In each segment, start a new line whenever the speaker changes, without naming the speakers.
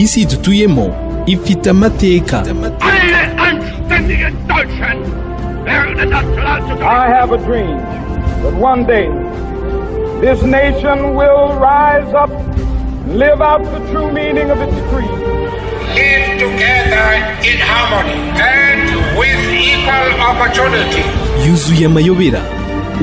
isi dutuyemo ifite amateka.
I have a dream that one day this nation will rise up and live out the true meaning of its creed.
Live together in harmony and with equal opportunity.
Yuzuye amayobera,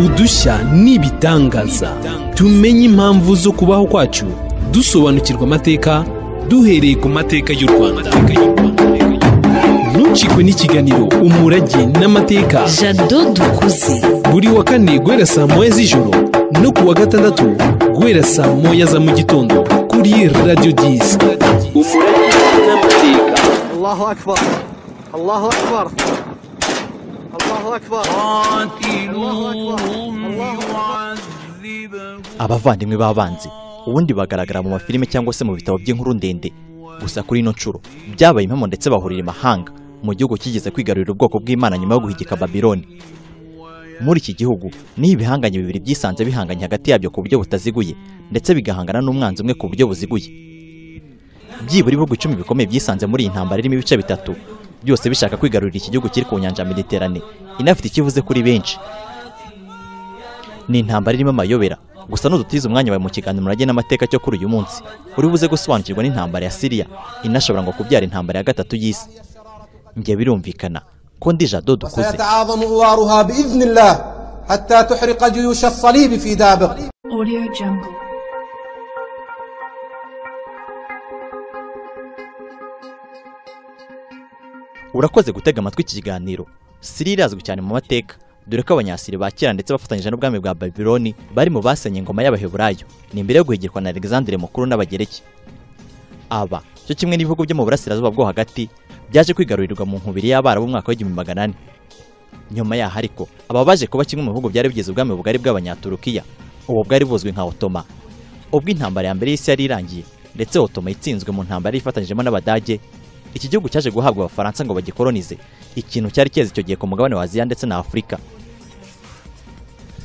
udushya n'ibitangaza. Tumenye impamvu zo kubaho kwacu, dusobanukirwa amateka duhereye ku mateka y'u Rwanda. Ntucikwe n'ikiganiro umurage n'amateka.
Jado Dukuze.
Buri wa kane guhera saa 9 z'ijoro no ku wa gatandatu guhera saa 9 za mu gitondo kuri Radio 10. Umurage n'amateka.
Allahu Akbar. Allahu Akbar. Allahu Akbar.
Abavandimwe b'abanzi ubundi bagaragara mu mafilime cyangwa se mu bitabo by'inkuru ndende, gusa kuri ino ncuro byabaye impamo ndetse bahurira imahanga mu gihugu kigeze kwigarurira ubwoko bw'Imana nyuma yo guhigika Babiloni. Muri iki gihugu ni ibihanganye bibiri byisanze bihanganye hagati yabyo ku buryo butaziguye ndetse bigahangana n'umwanzi umwe ku buryo buziguye. Byibura ibihugu 10 bikomeye byisanze muri iyi ntambara irimo ibice bitatu, byose bishaka kwigarurira iki gihugu kiri ku nyanja Mediterane, inafite ikivuze kuri benshi. Ni intambara irimo amayobera, gusa n'udutiza umwanya wawe mu kiganiro umurage n'amateka cyo kuri uyu munsi uri buze gusobanukirwa n'intambara ya Syria inashobora ngo kubyara intambara ya gatatu y'isi. Ngiye birumvikana ko ndi Jado Dukuze.
Sata'azamu uwaruha bi'iznillah hatta tuhriqa juyush as-salib fi dabiq.
Audio Jungle.
Urakoze gutega amatwi iki kiganiro. Syria irazwi cyane mu mateka, dore ko abanyasiri ba kera ndetse bafatanyije n'ubwami bwa Babiloni bari mu basenye ingoma y'Abaheburayo ni imbere yo guhigirwa na Alexandre Mukuru n'Abagereki. Aba cyo kimwe n'ibihugu byo mu burasirazuba bwo hagati byaje kwigarurirwa mu nkubiri y'Abarabu mu mwaka wa 1800. Nyuma yaho ariko aba baje kuba kimwe mu bihugu byari bigize ubwami bugari bw'Abanyaturukiya, ubu bwari buzwi nka Ottoman. Ubwo intambara ya mbere y'isi yari irangiye ndetse Ottoman itsinzwe mu ntambara ifatanyijemo n'Abadage, iki gihugu cyaje guhabwa Abafaransa ngo bagikolonize, ikintu cyari cyeze icyo gihe ku mugabane wa Aziya ndetse na Afurika.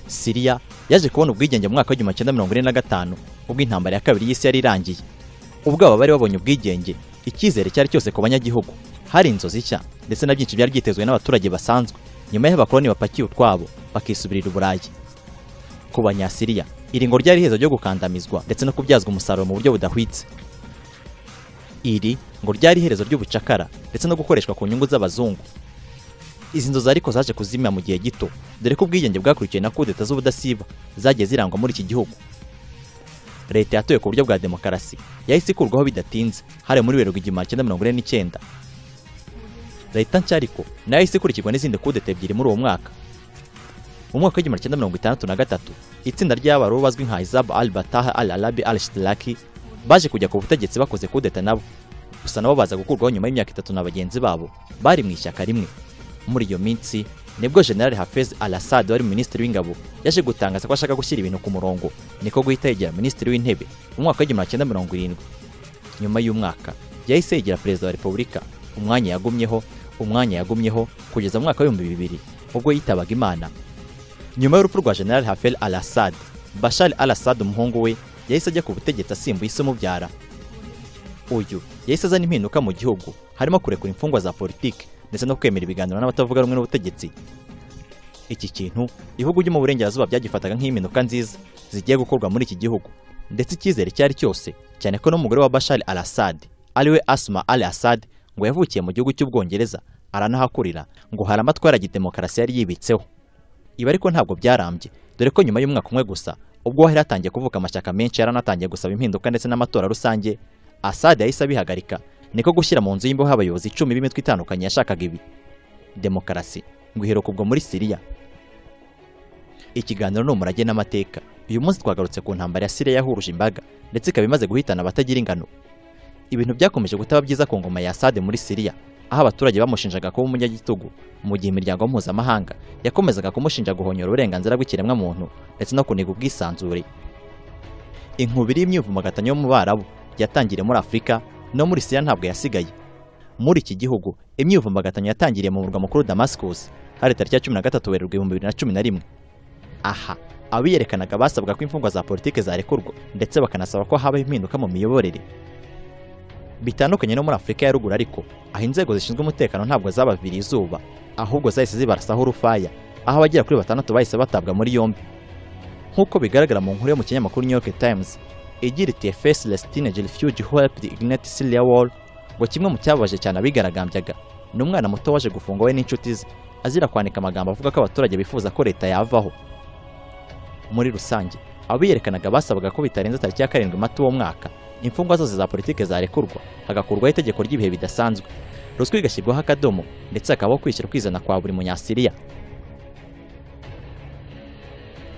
Syria yaje kubona ubwigenge mu mwaka wa 1945 ubwo intambara ya kabiri y'isi yari irangiye. Ubwo aba bari babonye ubwigenge, icyizere cyari cyose ku banyagihugu, hari inzozi nshya ndetse na byinshi byari byitezwe n'abaturage basanzwe nyuma y'abakoloni bapakiye utwabo bakisubirira Uburayi. Ku Banyasiriya iri ngo ryari iherezo ryo gukandamizwa ndetse no kubyazwa umusaruro mu buryo budahwitse. Iri ngo ryari iherezo ry'ubucakara ndetse no gukoreshwa ku nyungu z'abazungu. Izi nzozi ariko zaje kuzimya mu gihe gito, dore ko ubwigenge bwakurikiye na kudeta z'ubudasiba zagiye zirangwa muri iki gihugu. Leta yatoye ku buryo bwa demokarasi yahise ikurwaho bidatinze, hari muri Werurwe 1949. Leta nshya ariko nayo yahise ikurikirwa n'izindi kudeta ebyiri muri uwo mwaka. Mu mwaka wa 1963 itsinda ry'Abarabu bazwi nka Hizb al-Fatah al-Arabi al-Ishtiraki baje kujya ku butegetsi bakoze kudeta nabo, gusa nabo baza gukurwaho nyuma y'imyaka 3 na bagenzi babo bari mu ishyaka rimwe. Muri iyo minsi nibwo General Hafez al-Assad wari minisitiri w'ingabo yaje gutangaza ko ashaka gushyira ibintu ku murongo, niko guhita yegera minisitiri w'intebe mu mwaka wa 1970. Nyuma y'umwaka yahise yegera perezida wa repubulika, umwanya yagumyeho kugeza mu mwaka wa 2000 ubwo yitabaga Imana. Nyuma y'urupfu rwa General Hafez al-Assad, Bashar al-Assad umuhungu we yahise ajya ku butegetsi asimbuye ise umubyara. Uyu yahise azana impinduka mu gihugu, harimo kurekura imfungwa za politiki ndetse no kwemera ibiganiro n'abatavuga rumwe n'ubutegetsi. Iki kintu ibihugu byo mu burengerazuba byagifataga nk'impinduka nziza zigiye gukorwa muri iki gihugu, ndetse icyizere cyari cyose cyane ko n'umugore wa Bashar al-Assad ariwe Asma al-Assad ngo yavukiye mu gihugu cy'Ubwongereza aranahakurira, ngo hari amatwara ya demokarasi yari yibitseho. Ibi ariko ntabwo byarambye, dore ko nyuma y'umwaka umwe gusa ubwo wahera atangiye kuvuka amashyaka menshi yaranatangiye gusaba impinduka ndetse n'amatora rusange, Assad yahise abihagarika, niko gushyira mu nzu y'imbohe abayobozi 10 b'imitwe itandukanye yashakaga ibi demokarasi ngo iheruka ubwo muri Syria. Ikiganiro ni umurage n'amateka. Uyu munsi twagarutse ku ntambara ya Syria yahuruje imbaga ndetse ikaba imaze guhitana abatagira ingano. Ibintu byakomeje gutaba byiza ku ngoma ya Assad muri Syria, aho abaturage bamushinjaga kuba umunyagitugu, mu gihe imiryango mpuzamahanga yakomezaga kumushinja guhonyora uburenganzira bw'ikiremwa muntu ndetse no kuniga ubwisanzure. Inkubiri y'imyivumbagatanyo mu Barabu yatangiriye muri Afurika, no muri Syria ntabwo yasigaye. Muri iki gihugu imyivumbagatanyo yatangiriye mu murwa mukuru Damascus hari tariki ya 13 Werurwe 2011. Aha abiyerekanaga basabwa ko imfungwa za politike zarekurwa ndetse bakanasaba ko habaho impinduka mu miyoborere. Bitandukanye no muri Afurika ya ruguru ariko aho inzego zishinzwe umutekano ntabwo zabaviriye izuba, ahubwo zahise zibarasaho urufaya, aho abagera kuri 6 bahise batabwa muri yombi. Nk'uko bigaragara mu nkuru yo mu kinyamakuru New York Times igira iti faceless teenage refugee who helped ignite Syria war, ngo kimwe mu cyababaje cyane abigaragambyaga ni umwana muto waje gufungwa we n'inshuti ze azira kwandika amagambo avuga ko abaturage bifuza ko leta yavaho. Muri rusange abiyerekanaga basabaga ko bitarenze tariki ya 7 Mata uwo mwaka imfungwa zose za politike zarekurwa, hagakurwaho itegeko ry'ibihe bidasanzwe, ruswa igashyirwaho akadomo ndetse hakabaho kwishyira kwizana kwa buri munyasiriya.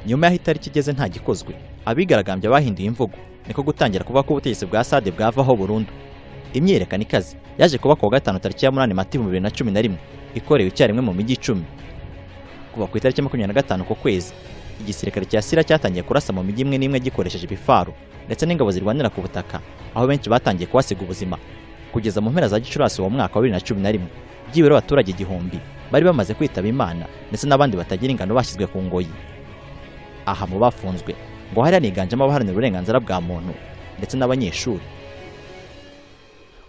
Nyuma y'aho itariki igeze nta gikozwe, abigaragambya bahinduye imvugo, niko gutangira kuvuga ko ubutegetsi bwa Assad bwavaho burundu. Imyiyerekano ikaze yaje kuba ku wa 5 tariki ya 8 Mata 2011 ikorewe icyarimwe mu mijyi 10. Kuva ku itariki 25 ku kwezi, igisirikare cya Syria cyatangiye kurasa mu mijyi imwe n'imwe gikoresheje ibifaru ndetse n'ingabo zirwanira ku butaka, aho benshi batangiye kuhasiga ubuzima. Kugeza mu mpera za Gicurasi uwo mwaka wa 2011, byibura abaturage 1000 bari bamaze kwitaba Imana ndetse n'abandi batagira ingano bashyizwe ku ngoyi. Aha mu bafunzwe ngo hari aniganjemo abaharanira uburenganzira bwa muntu ndetse n'abanyeshuri.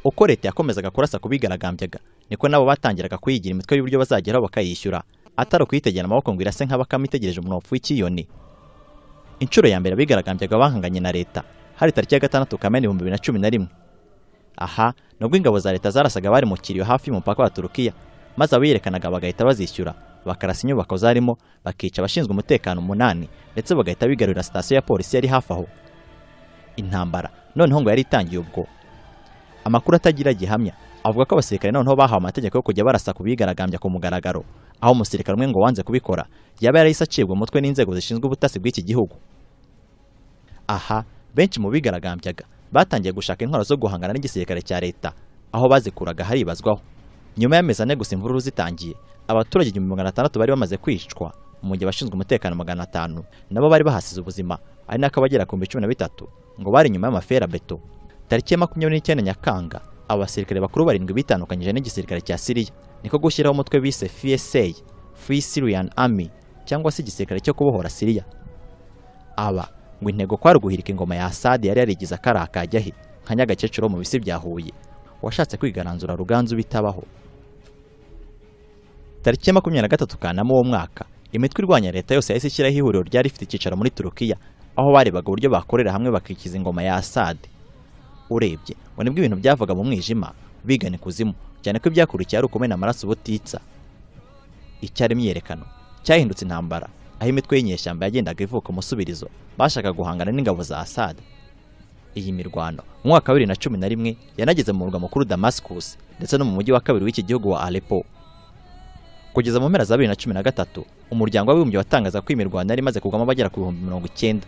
Uko leta yakomezaga kurasa kubigaragambyaga, niko nabo batangiraga kuyigira imitwe y'uburyo bazageraho bakayishyura, atari kuyitegera amaboko ngo irase nk'abakama itegereje umuntu wapfuye ikiyoni. Inshuro ya mbere abigaragambyaga bahanganye na leta hari tariki ya 6 Kamena 2011. Aha nubwo ingabo za leta zarasaga bari mu kiriyo hafi y'umupaka wa Turukiya, maze abiyerekanaga bagahita bazishyura, bakarasa inyubako zarimo, bakica abashinzwe umutekano 8 ndetse bagahita bigarurira sitasiyo ya polisi yari hafi aho. Intambara noneho ngo yari itangiye ubwo. Amakuru atagira gihamya avuga ko abasirikare noneho bahawe amategeko yo kujya barasa kubigaragambya ku mugaragaro, aho umusirikare umwe ngo wanze kubikora yaba yarahise acibwa umutwe n'inzego zishinzwe ubutasi bw'iki gihugu. Aha benshi mu bigaragambyaga batangiye gushaka intwaro zo guhangana n'igisirikare cya leta, aho bazikuraga haribazwaho. Nyuma y'amezi 4 gusa imvururu zitangiye, abaturage 600 bari bamaze kwicwa, mu gihe abashinzwe umutekano 500 nabo bari bahasize ubuzima, ari nako bagera ku 13 ngo bari nyuma y'amafera beto. Tariki ya 29 Nyakanga, abasirikare bakuru 7 bitandukanyije n'igisirikare cya Syria, niko gushyiraho umutwe bise FSA, Free Syrian Army, cyangwa se igisirikare cyo kubohora Syria. Aba ngo intego kwari guhirika ingoma ya Assad yari yarigize akarakajyahe nka Nyagakecuru mu bisi bya Huye, washatse kwigaranzura Ruganzu bitabaho. Tariki ya 23 Kanama uwo mwaka, imitwe irwanya leta yose yahise ishyiraho ihuriro ryari rifite icyicaro muri Turukiya, aho barebaga uburyo bakorera hamwe bakikiza ingoma ya Assad. Urebye ngo nibwo ibintu byavaga mu mwijima bigana kuzimu, cyane ko ibyakurikiye ari ukumena amaraso ubutitsa. Icyari imyiyerekano cyahindutse intambara, aho imitwe y'inyeshyamba yagendaga ivuka umusubirizo bashaka guhangana n'ingabo za Assad. Iyi mirwano mu mwaka wa 2011 yanageze mu murwa mukuru Damascus ndetse no mu mujyi wa kabiri w'iki gihugu wa Aleppo. Kugeza mu mpera za 2013, umuryango w'abibumbye watangaza ko imirwano yari imaze kugwamo abagera ku 90,000.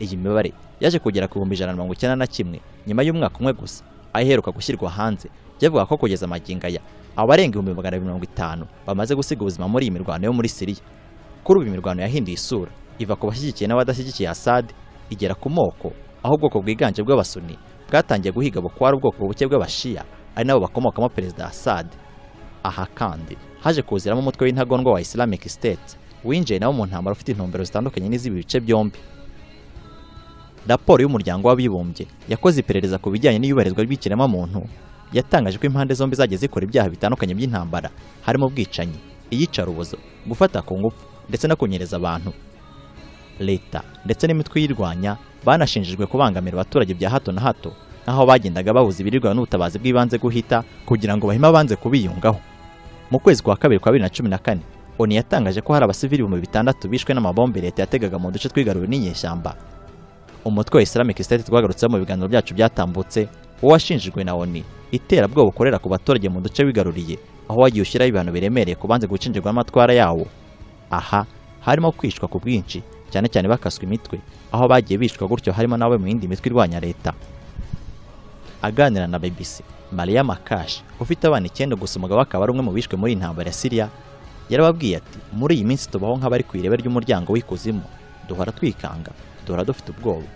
Iyi mibare yaje kugera ku 191 nyuma y'umwaka umwe gusa, aheruka gushyirwa hanze byavuga ko kugeza amagingo aya abarenga 250 bamaze gusiga ubuzima muri iyi mirwano yo muri Syria. Kuri ubu imirwano yahinduye isura, iva ku bashyigikiye n'abadashyigikiye Assad igera ku moko, aho ubwoko bwiganje bw'abasuni bwatangiye guhiga bukwara ubwoko buke bw'abashia ari nabo bakomokamo perezida Assad. Aha kandi haje kuziramo umutwe w'intagondwa wa Islamic State winjiye nawo mu ntambara ufite intumbero zitandukanye n'izibi bice byombi. Raporo y'umuryango w'abibumbye yakoze iperereza ku bijyanye n'iyubahirizwa ry'ikiremwamuntu yatangaje ko impande zombi zagiye zikora ibyaha bitandukanye by'intambara, harimo ubwicanyi, iyicarubozo, gufata ku ngufu ndetse no kunyereza abantu. Leta ndetse n'imitwe yirwanya banashinjijwe kubangamira abaturage bya hato na hato, aho bagendaga babuza ibirirwa n'ubutabazi bw'ibanze guhita kugira ngo bahima banze kubiyungaho. Mu kwezi kwa 2 kwa 2014, ONU yatangaje ko hari abasivili 600 bishwe n'amabombe leta yategaga mu duce twigaruriwe n'inyeshyamba. Umutwe wa Islamic State twagarutse mu biganiro byacu byatambutse, washinjijwe na ONU iterabwoba ukorera ku baturage mu duce bigaruriye, aho wagiye ushyiraho ibihano biremereye kubanze gucinjirwa amatwara yawo. Aha harimo kwicwa ku bwinshi, cyane cyane bakaswe imitwe, aho bagiye bishwa gutyo harimo nawe mu yindi mitwe irwanya leta. Aganira na BBC, Maria Makash ufite abana 9 gusa umugabo akaba ari umwe mu bishwe muri intambara ya Syria, yarababwiye ati muri iyi minsi tubaho nk'abari ku irebe ry'umuryango w'ikuzimu, duhora twikanga, duhora dufite ubwoba.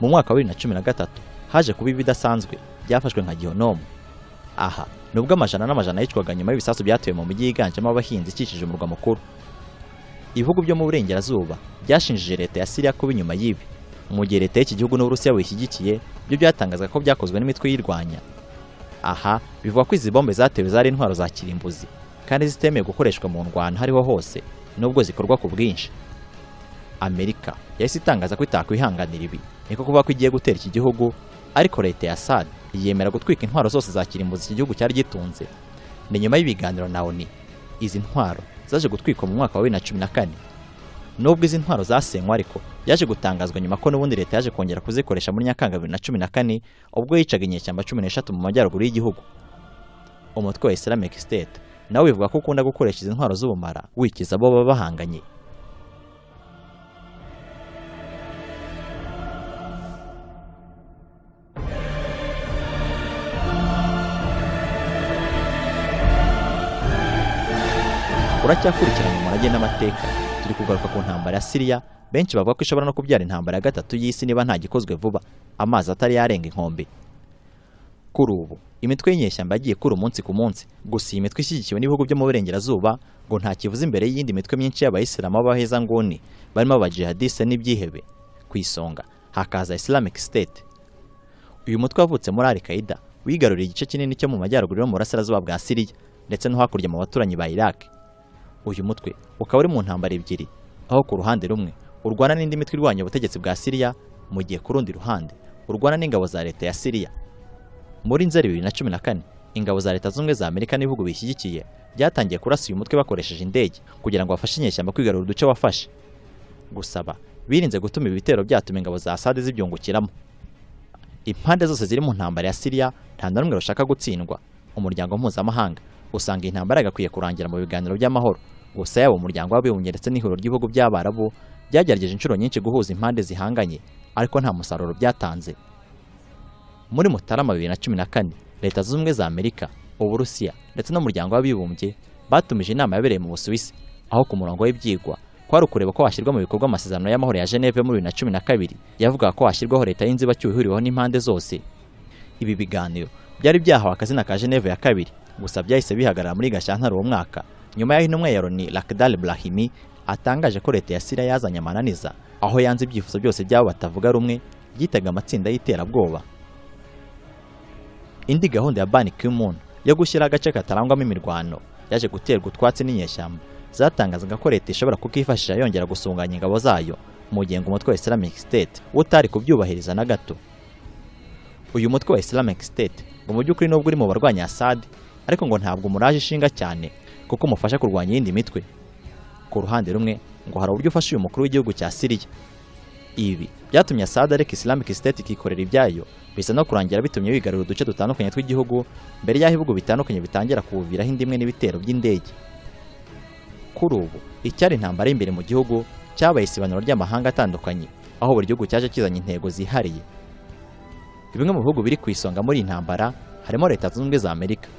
Mu mwaka wa 2013 haje kuba ibidasanzwe byafashwe nka gihonomu. Aha nubwo amajana n'amajana yicwaga nyuma y'ibisasu byatuye mu mijyi yiganjemo abahinzi ikikije umurwa mukuru. Ibihugu byo mu burengerazuba byashinjije leta ya Syria kuba inyuma y'ibi, mu gihe leta y'iki gihugu n'Uburusiya buyishyigikiye byo byatangazwa ko byakozwe n'imitwe yirwanya. Aha bivuga ko izi bombe zatewe zari intwaro za kirimbuzi kandi zitemewe gukoreshwa mu ndwano hariho hose nubwo zikorwa ku bwinshi. Amerika yahise itangaza ko itakwihanganira ibi, niko kuvuga ko igiye gutera iki gihugu, ariko leta ya Assad yemera gutwika intwaro zose za kirimbuzi iki gihugu cyari gitunze. Ni nyuma y'ibiganiro na ONU izi ntwaro zaje gutwikwa mu mwaka wa 2014. Nubwo izi ntwaro zasenywa ariko yaje gutangazwa nyuma ko n'ubundi leta yaje kongera kuzikoresha muri Nyakanga 2014 ubwo yicaga inyeshyamba 13 mu majyaruguru y'igihugu. Umutwe wa Islamic State nawe bivuga ko ukunda gukoresha izi ntwaro z'ubumara wikiza abo baba bahanganye. Uracyakurikirana umurage n'amateka, turi kugaruka ku ntambara ya Syria. Benshi bavuga ko ishobora no kubyara intambara ya gatatu y'isi niba nta gikozwe vuba, amazi atari yarenga inkombe. Kuri ubu imitwe y'inyeshyamba yagiye kuri umunsi ku munsi, gusa iyi mitwe ishyigikiwe n'ibihugu byo mu burengerazuba ngo nta kivuze imbere y'indi mitwe myinshi y'abayisilamu b'abaheza nguni barimo abajihadiste n'ibyihebe. Ku isonga hakaza Islamic State. Uyu mutwe wavutse muri Al-Qaeda wigaruriye igice kinini cyo mu majyaruguru no mu burasirazuba bwa Syria ndetse no hakurya mu baturanyi ba Iraq. Uyu mutwe ukaba uri mu ntambara ebyiri, aho ku ruhande rumwe urwana n'indi mitwe irwanya ubutegetsi bwa Syria, mu gihe ku rundi ruhande urwana n'ingabo za leta ya Syria. Muri Nzeri 2014 ingabo za leta zunze za Amerika n'ibihugu bishyigikiye byatangiye kurasa uyu mutwe bakoresheje indege kugira ngo bafashe inyeshyamba kwigarura uduce wafashe. Gusaba birinze gutuma ibitero byatuma ingabo za Assad zibyungukiramo. Impande zose ziri mu ntambara ya Syria nta na rumwe rushaka gutsindwa. Umuryango mpuzamahanga usanga intambara yagakwiye kurangira mu biganiro by'amahoro. Gusa yabo umuryango w'abibumbye ndetse n'ihuriro ry'ibihugu by'Abarabu byagerageje inshuro nyinshi guhuza impande zihanganye, ariko nta musaruro byatanze. Muri Mutarama 2014 leta z'ubumwe za Amerika, Uburusiya ndetse n'umuryango w'abibumbye batumije inama yabereye mu Busuwisi, aho ku murongo w'ibyigwa kwari ukureba ko hashyirwa mu bikorwa amasezerano y'amahoro ya Geneve muri 2012 yavuga ko hashyirwaho leta y'inzibacyuho ihuriweho n'impande zose. Ibi biganiro byari byahawe akazina ka Geneve ya kabiri, gusa byahise bihagarara muri Gashyantare uwo mwaka nyuma y'aho intumwa ya Loni Lakhdar Brahimi atangaje ko leta ya Syria yazanye amananiza, aho yanze ibyifuzo byose byabo batavuga rumwe byitaga amatsinda y'iterabwoba. Indi gahunda ya Ban Ki-moon yo gushyira agace katarangwamo imirwano yaje guterwa utwatsi n'inyeshyamba zatangazaga ko leta ishobora kukifashisha yongera gusunganya ingabo zayo, mu gihe umutwe wa Islamic State utari kubyubahiriza na gato. Uyu mutwe wa Islamic State ngo mu by'ukuri nubwo uri mu barwanya Assad, ariko ngo ntabwo umuraje ishinga cyane kuko umufasha kurwanya iyindi mitwe. Ku ruhande rumwe ngo hari uburyo ufasha uyu mukuru w'igihugu cya Syria. Ibi byatumye Assad areka Islamic State ikikorera ibyayo, bisa no kurangira bitumye wigarura uduce dutandukanye tw'igihugu mbere y'aho ibihugu bitandukanye bitangira kubuviraho indimwe n'ibitero by'indege. Kuri ubu icyari intambara y'imbere mu gihugu cyabaye isibaniro ry'amahanga atandukanye, aho buri gihugu cyaje kizanye intego zihariye. Bimwe mu bihugu biri ku isonga muri intambara harimo leta zunze za Amerika.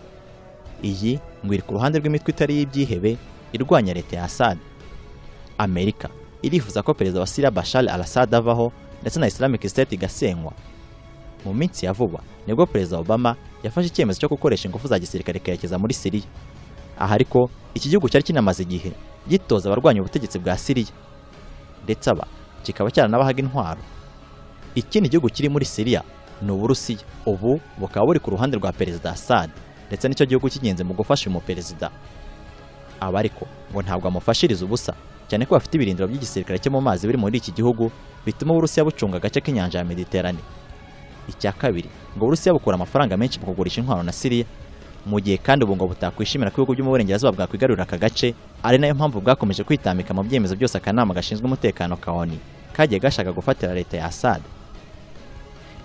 Iyi ngo iri ku ruhande rw'imitwe itari y'ibyihebe irwanya leta ya Assad. Amerika irifuza ko perezida wa Syria Bashar al-Assad avaho ndetse na Islamic State igasenywa. Mu minsi ya vuba nibwo perezida Obama yafashe icyemezo cyo gukoresha ingufu za gisirikare kerekeza muri Syria. Aha ariko iki gihugu cyari kinamaze igihe gitoza abarwanya ubutegetsi bwa Syria, ndetse aba kikaba cyaranabahaga intwaro. Ikindi gihugu kiri muri Syria ni Uburusiya. Ubu bukaba buri ku ruhande rwa perezida Assad ndetse nicyo gihugu cy'ingenzi mu gufasha uyu perezida. Aba ariko ngo ntabwo amufashiriza ubusa, cyane ko bafite ibirindiro by'igisirikare cyo mu mazi biri muri iki gihugu bituma Uburusiya bucunga agace k'inyanja ya Mediterane. Icya kabiri ngo Uburusiya bukura amafaranga menshi mu kugurisha intwaro na Syria, mu gihe kandi ubu ngo butakwishimira ko ibihugu byo mu burengerazuba bwakwigarurira aka gace, ari nayo mpamvu bwakomeje kwitambika mu byemezo byose akanama gashinzwe umutekano ka ONU kagiye gashaka gufatira leta ya Assad.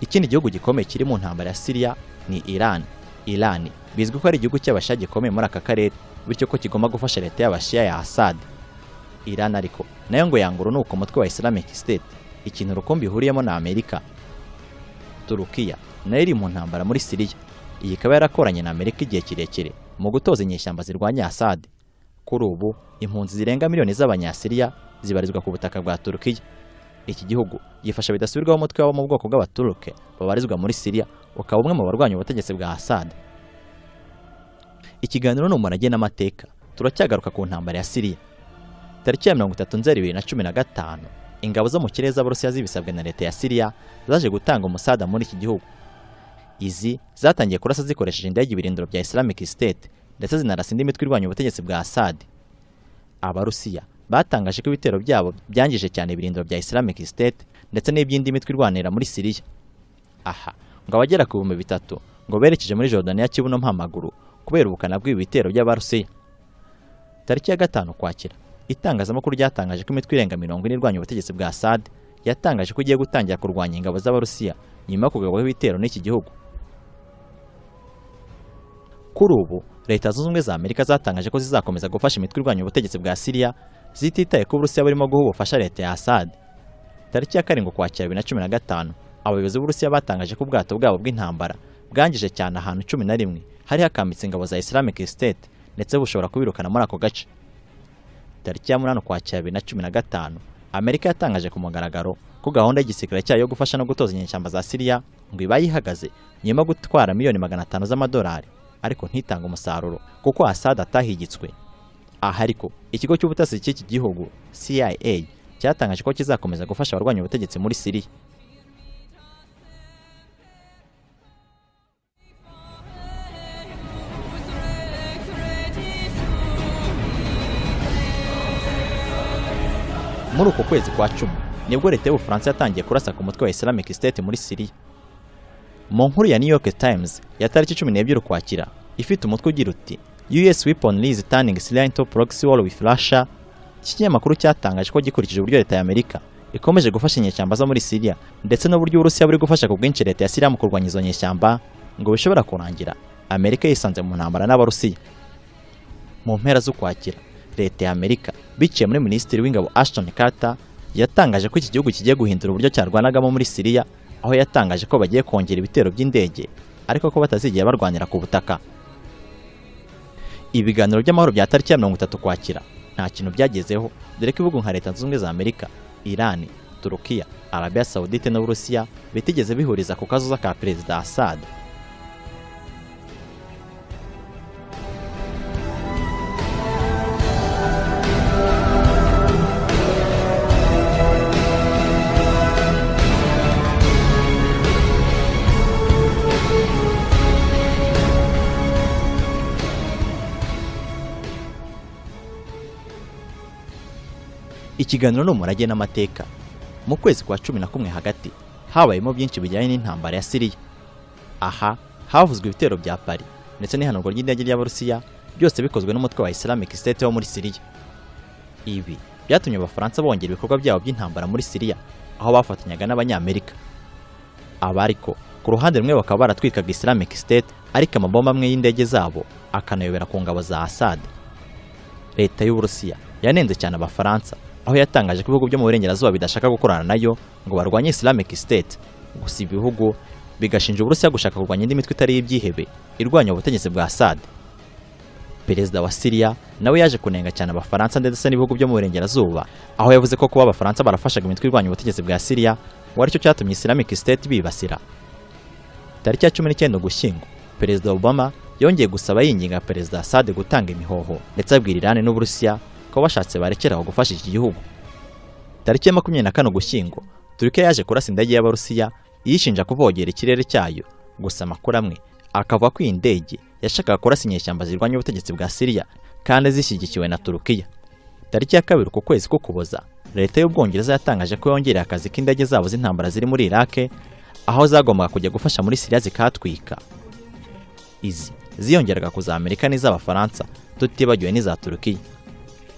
Ikindi gihugu gikomeye kiri mu ntambara ya Syria ni Iran. Iran bizwi ko ari igihugu cy'abashia gikomeye muri aka karere, bityo ko kigomba gufasha leta y'abashia ya Assad. Iran ariko nayo ngo yangura nuko umutwe wa Islamic State, ikintu rukumbi ihuriyemo na Amerika. Turukiya nayo iri mu ntambara muri Syria. Iyi ikaba yarakoranye na Amerika igihe kirekire mu gutoza inyeshyamba zirwanya Assad. Kuri ubu impunzi zirenga miliyoni z'abanyasiriya zibarizwa ku butaka bwa Turukiya. Iki gihugu gifasha bidasubirwaho umutwe wabo mu bwoko bw'Abaturuke babarizwa muri Syria, ukaba umwe mu barwanya ubutegetsi bwa Assad. Ikiganiro n'umurage n'amateka turacyagaruka ku ntambara ya Syria. Tariki ya 30 Nzeri 2015 ingabo zo mu kirere z'Abarusiya zibisabwe na leta ya Syria zaje gutanga umusada muri iki gihugu. Izi zatangiye kurasa zikoresheje indege ibirindiro bya Islamic State ndetse zinarasa indi mitwe irwanya ubutegetsi bwa Assad. Abarusiya batangaje ko ibitero byabo byangije cyane ibirindiro bya Islamic State ndetse n'iby'indi mitwe irwanira muri Syria. Aha ngo abagera ku 3,000 ngo berekeje muri Jordania kibuno mpamaguru kubera ubukana bw'ibi bitero by'Abarusiya. Tariki ya 5 Ukwakira, itangazamakuru ryatangaje ko imitwe irenga 40 irwanya ubutegetsi bwa Assad yatangaje ko igiye gutangira kurwanya ingabo z'Abarusiya nyuma yo kugabwaho ibitero n'iki gihugu. Kuri ubu Leta Zunze Ubumwe za Amerika zatangaje ko zizakomeza gufasha imitwe irwanya ubutegetsi bwa Syria zititaye ko Uburusiya burimo guha ubufasha leta ya Assad. Tariki ya 7 Ukwakira 2015, abayobozi b'Uburusiya batangaje ko ubwato bwabo bw'intambara bwangije cyane ahantu 11 hari hakambitse ingabo za Islamic State ndetse bushobora kubirukana muri ako gace. Tariki ya 8 Ukwakira 2015, Amerika yatangaje ku mugaragaro ko gahunda y'igisirikare cyayo yo gufasha no gutoza inyeshyamba za Syria ngo ibaye ihagaze nyuma yo gutwara miliyoni 500 z'amadolari, ariko ntitanga umusaruro kuko Assad atahigitswe. Aha ariko ikigo cy'ubutasi cy'iki gihugu CIA cyatangaje ko kizakomeza gufasha abarwanya ubutegetsi muri Syria. Muri uko kwezi kwa 10 nibwo leta y'Ubufaransa yatangiye kurasa ku mutwe wa Islamic State muri Syria. Mu nkuru ya New York Times ya tariki 12 Ukwakira ifite umutwe ugira uti US weaponry is turning Syria into proxy war with Russia, iki kinyamakuru cyatangaje ko gikurikije uburyo leta ya Amerika ikomeje gufasha inyeshyamba zo muri Syria ndetse n'uburyo Uburusiya buri gufasha ku bwinshi leta ya Syria mu kurwanya izo nyeshyamba ngo bishobora kurangira Amerika yisanze mu ntambara n'Abarusiya. Mu mpera z'Ukwakira, leta ya Amerika biciye muri Minisitiri w'Ingabo Ashton Carter yatangaje ko iki gihugu kigiye guhindura uburyo cyarwanagamo muri Syria, aho yatangaje ko bagiye kongera ibitero by'indege ariko ko batazigiye barwanira ku butaka. Ibiganiro by'amahoro bya tariki ya 30 Ukwakira nta kintu byagezeho, dore ko ibihugu nka Leta Zunze Ubumwe za Amerika, Iran, Turukiya, Arabia Saudite n'Uburusiya bitigeze bihuriza ku kazoza ka Perezida Assad. Ikiganiro n'umurage n'amateka. Mu kwezi kwa 11 hagati habayemo byinshi bijyanye n'intambara ya Syria. Aha havuzwe ibitero bya Paris ndetse n'ihanurwa ry'indege y'Abarusiya, byose bikozwe n'umutwe wa Islamic State wo muri Syria. Ibi byatumye Abafaransa bongera ibikorwa byabo by'intambara muri Syria, aho bafatanyaga n'Abanyamerika. Abariko ku ruhande rumwe bakaba baratwikaga Islamic State, ariko amabomba amwe y'indege zabo akanayobera ku ngabo za Assad. Leta y'Uburusiya yanenze cyane Abafaransa, aho yatangaje ko ibihugu byo mu burengerazuba bidashaka gukorana nayo ngo barwanye Islamic State, gusa ibihugu bigashinja Uburusiya gushaka kurwanya indi mitwe itari ibyihebe irwanya ubutegetsi bwa Assad. Perezida wa Syria nawe yaje kunenga cyane Abafaransa ndetse n'ibihugu byo mu burengerazuba, aho yavuze ko kuba Abafaransa barafashaga imitwe irwanya ubutegetsi bwa Syria wari cyo cyatumye Islamic State bibasira. Tariki ya 19 Ugushyingo, Perezida Obama yongeye gusaba yinginga Perezida Assad gutanga imihoho ndetse abwira Iran n'Uburusiya ko bashatse barekeraho gufasha iki gihugu. Tariki ya 24 Ugushyingo, Turukiya yaje kurasa indege y'Abarusiya yishinja kuvogera ikirere cyayo, gusa amakuru amwe akavuga ko iyi ndege yashakaga kurasa inyeshyamba zirwanya ubutegetsi bwa Syria kandi zishyigikiwe na Turukiya. Tariki ya 2 ku kwezi k'Ukuboza, leta y'Ubwongereza yatangaje ko yongereye akazi k'indege zabo z'intambara ziri muri Iraq, aho zagombaga kujya gufasha muri Syria zikatwika. Izi ziyongeraga ku za Amerika n'iz'Abafaransa, tutibagiwe n'iza Turukiya.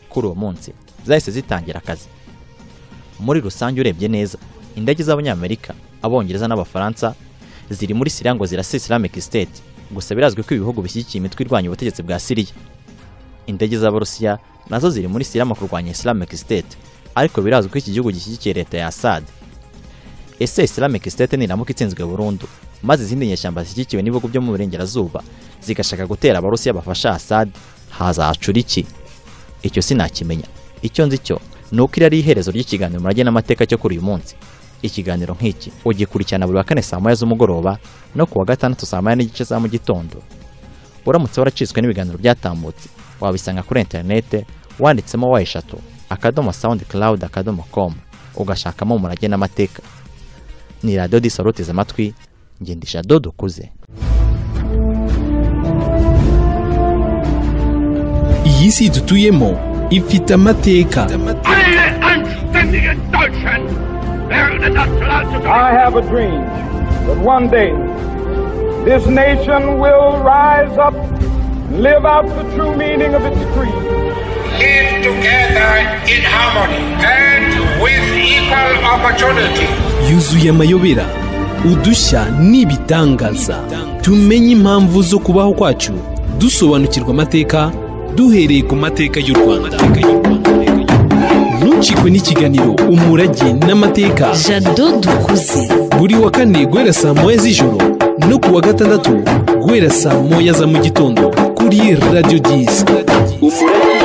Kuri uwo munsi zahise zitangira akazi. Muri rusange urebye neza, indege z'Abanyamerika, Abongereza n'Abafaransa ziri muri Syria ngo zirasa Islamic State, gusa birazwi ko ibihugu bishyigikiye imitwe irwanya ubutegetsi bwa Syria. Indege z'Abarusiya nazo ziri muri Syria mu kurwanya Islamic State, ariko birazwi ko iki gihugu gishyigikiye leta ya Assad. Ese Islamic State niramuka itsinzwe burundu, maze izindi nyeshyamba zishyigikiwe n'ibihugu byo mu burengerazuba zigashaka gutera Abarusiya bafasha Assad, hazacura iki? Icyo sinakimenya. Icyo nzi cyo ni uko iri ari iherezo ry'ikiganiro murage n'amateka cyo kuri uyu munsi. Ikiganiro nk'iki ugikurikirana buri wa 4 saa 9 z'umugoroba no ku wa 6 saa 9 n'igice za mu gitondo. Uramutse waracitswe n'ibiganiro byatambutse, wabisanga kuri internet wanditsemo wa eshatu /soundcloud.com ugashakamo umurage n'amateka. Ni radio disaroteza amatwi, ngende Jado Dukuze.
Iyi si dutuyemo ifite amateka.
I have a dream that one day this nation will rise up and live out the true meaning of its creed.
Live together in harmony and with equal opportunity.
Yuzuye amayobera, udushya n'ibitangaza. Tumenye impamvu zo kubaho kwacu, dusobanukirwa amateka, duhereye ku mateka y'u Rwanda. Ntucikwe n'ikiganiro umurage n'amateka.
Jado Dukuze.
Buri wa kane guhera saa 9 z'ijoro no ku wa gatandatu guhera saa 9 za mu gitondo kuri Radio 10.